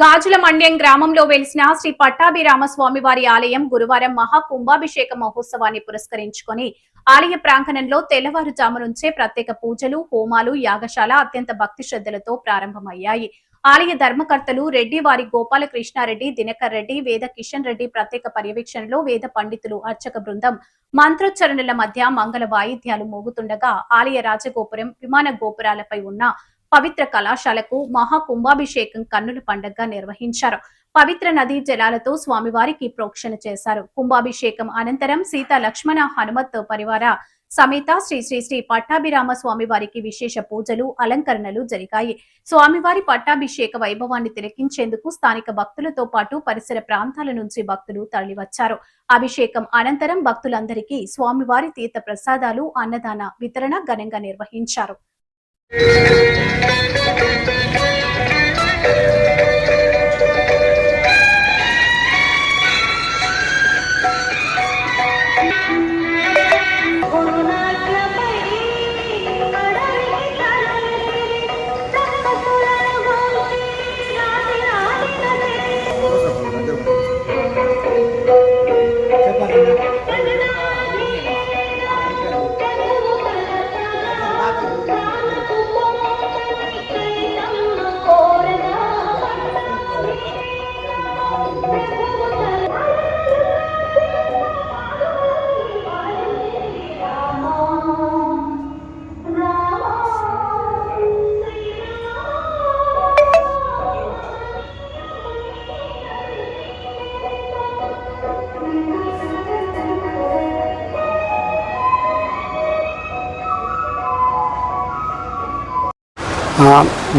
గాజుల మండ్యం గ్రామంలో వెలిసిన శ్రీ పట్టాభిరామస్వామి వారి ఆలయం గురువారం మహా కుంభాభిషేక మహోత్సవాన్ని పురస్కరించుకొని ఆలయ ప్రాంగణంలో తెల్లవారుజాము నుంచే ప్రత్యేక పూజలు, హోమాలు, యాగశాల అత్యంత భక్తి శ్రద్ధలతో ప్రారంభమయ్యాయి. ఆలయ ధర్మకర్తలు రెడ్డి వారి గోపాలకృష్ణారెడ్డి, దినకర్ రెడ్డి, వేద కిషన్ రెడ్డి ప్రత్యేక పర్యవేక్షణలో వేద పండితులు, అర్చక బృందం మంత్రోచ్చరణల మధ్య మంగళ వాయిద్యాలు మోగుతుండగా ఆలయ రాజగోపురం, విమాన గోపురాలపై ఉన్న పవిత్ర కళాశాలకు మహా కుంభాభిషేకం కన్నుల పండుగగా నిర్వహించారు. పవిత్ర నదీ జలాలతో స్వామివారికి ప్రోక్షణ చేశారు. కుంభాభిషేకం అనంతరం సీతా లక్ష్మణ హనుమత్ పరివార సమేత శ్రీ శ్రీ శ్రీ పట్టాభిరామ స్వామి వారికి విశేష పూజలు, అలంకరణలు జరిగాయి. స్వామివారి పట్టాభిషేక వైభవాన్ని తిలకించేందుకు స్థానిక భక్తులతో పాటు పరిసర ప్రాంతాల నుంచి భక్తులు తరలివచ్చారు. అభిషేకం అనంతరం భక్తులందరికీ స్వామివారి తీర్థ ప్రసాదాలు, అన్నదాన వితరణ ఘనంగా నిర్వహించారు.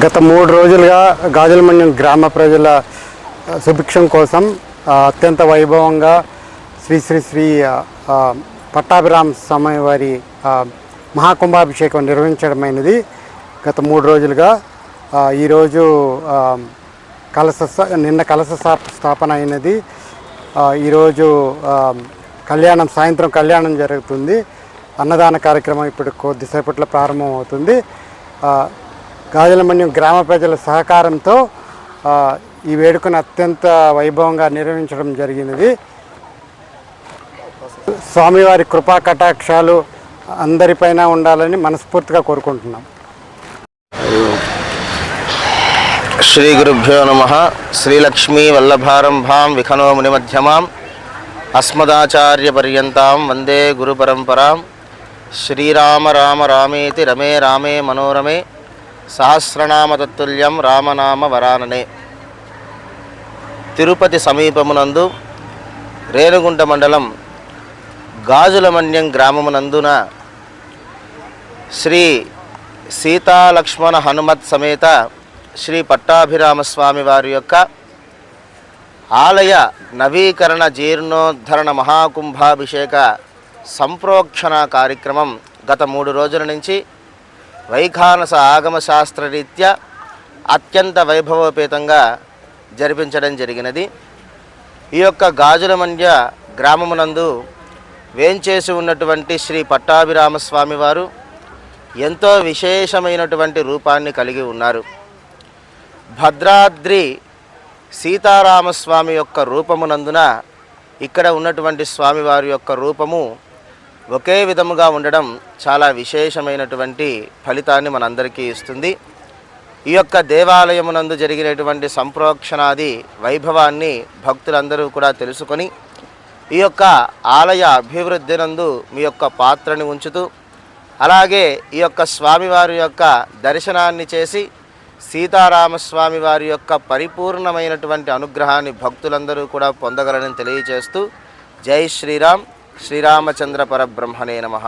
గత 3 రోజులుగా గాజులమండ్యం గ్రామ ప్రజల సుభిక్షం కోసం అత్యంత వైభవంగా శ్రీ శ్రీ శ్రీ పట్టాభిరామ స్వామి వారి మహాకుంభాభిషేకం నిర్వహించడమైనది. గత 3 రోజులుగా ఈరోజు నిన్న కలశ స్థాపన అయినది. ఈరోజు సాయంత్రం కళ్యాణం జరుగుతుంది. అన్నదాన కార్యక్రమం ఇప్పుడు కొద్దిసేపట్లో ప్రారంభం అవుతుంది. గాజులమండ్యం గ్రామ ప్రజల సహకారంతో ఈ వేడుకను అత్యంత వైభవంగా నిర్వహించడం జరిగినది. స్వామివారి కృపా కటాక్షాలు అందరిపైన ఉండాలని మనస్ఫూర్తిగా కోరుకుంటున్నాం. శ్రీ గురుభ్యో నమః. శ్రీలక్ష్మీ వల్లభారంభాం విఖనో మునిమధ్యమాం అస్మదాచార్య పర్యంతాం వందే గురు పరంపరాం. శ్రీరామ రామ రామేతి రమే రామే మనోరమే సహస్రనామ తత్తుల్యం రామనామ వరాననే. తిరుపతి సమీపమునందు రేణుగుంట మండలం గాజులమండ్యం గ్రామమునందున శ్రీ సీతాలక్ష్మణ హనుమత్ సమేత శ్రీ పట్టాభిరామస్వామి వారి యొక్క ఆలయ నవీకరణ జీర్ణోద్ధరణ మహాకుంభాభిషేక సంప్రోక్షణ కార్యక్రమం గత 3 రోజుల నుంచి వైఖానస ఆగమ శాస్త్రరీత్యా అత్యంత వైభవోపేతంగా జరిపించడం జరిగినది. ఈ యొక్క గాజులమండ్య గ్రామమునందు వేంచేసి ఉన్నటువంటి శ్రీ పట్టాభిరామస్వామి వారు ఎంతో విశేషమైనటువంటి రూపాన్ని కలిగి ఉన్నారు. భద్రాద్రి సీతారామస్వామి యొక్క రూపమునందున ఇక్కడ ఉన్నటువంటి స్వామివారి యొక్క రూపము ఒకే విధముగా ఉండడం చాలా విశేషమైనటువంటి ఫలితాన్ని మనందరికీ ఇస్తుంది. ఈ యొక్క దేవాలయమునందు జరిగినటువంటి సంప్రోక్షణాది వైభవాన్ని భక్తులందరూ కూడా తెలుసుకొని ఈ యొక్క ఆలయ అభివృద్ధినందు మీ యొక్క పాత్రని ఉంచుతూ, అలాగే ఈ యొక్క స్వామివారి యొక్క దర్శనాన్ని చేసి సీతారామస్వామి వారి యొక్క పరిపూర్ణమైనటువంటి అనుగ్రహాన్ని భక్తులందరూ కూడా పొందగలరని తెలియజేస్తూ జై శ్రీరామ్. శ్రీరామచంద్ర పరబ్రహ్మణే నమః.